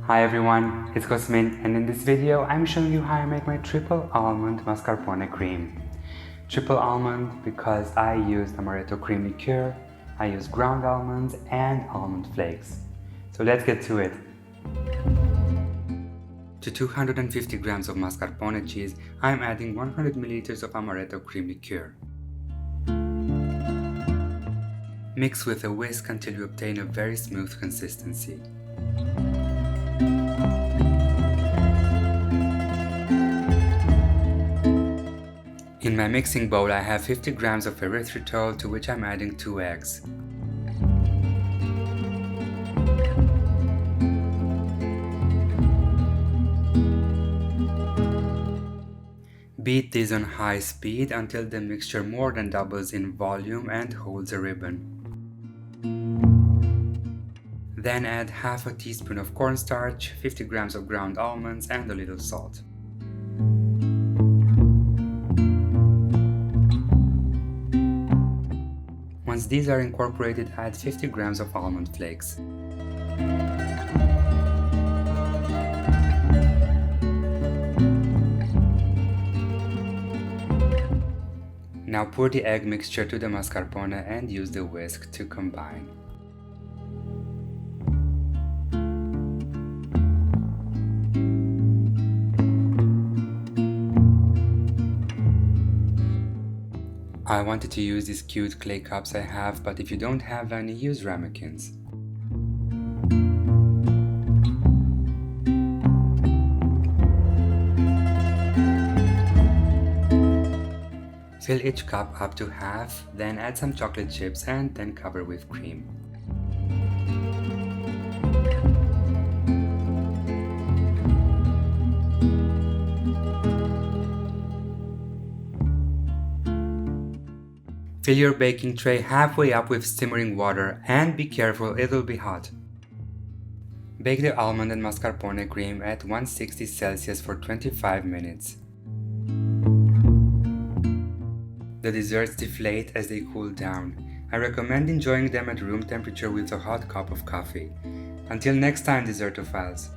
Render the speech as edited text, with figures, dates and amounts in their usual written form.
Hi everyone, it's Cosmin, and in this video I'm showing you how I make my triple almond mascarpone cream. Triple almond because I use amaretto cream liqueur, I use ground almonds and almond flakes. So let's get to it. To 250 grams of mascarpone cheese, I'm adding 100 milliliters of amaretto cream liqueur. Mix with a whisk until you obtain a very smooth consistency. In my mixing bowl I have 50 grams of erythritol, to which I'm adding 2 eggs. Beat these on high speed until the mixture more than doubles in volume and holds a ribbon. Then add half a teaspoon of cornstarch, 50 grams of ground almonds and a little salt. Once these are incorporated, add 50 grams of almond flakes. Now pour the egg mixture to the mascarpone and use the whisk to combine. I wanted to use these cute clay cups I have, but if you don't have any, use ramekins. Fill each cup up to half, then add some chocolate chips and then cover with cream. Fill your baking tray halfway up with simmering water and be careful, it will be hot. Bake the almond and mascarpone cream at 160 Celsius for 25 minutes. The desserts deflate as they cool down. I recommend enjoying them at room temperature with a hot cup of coffee. Until next time, Dessertophiles!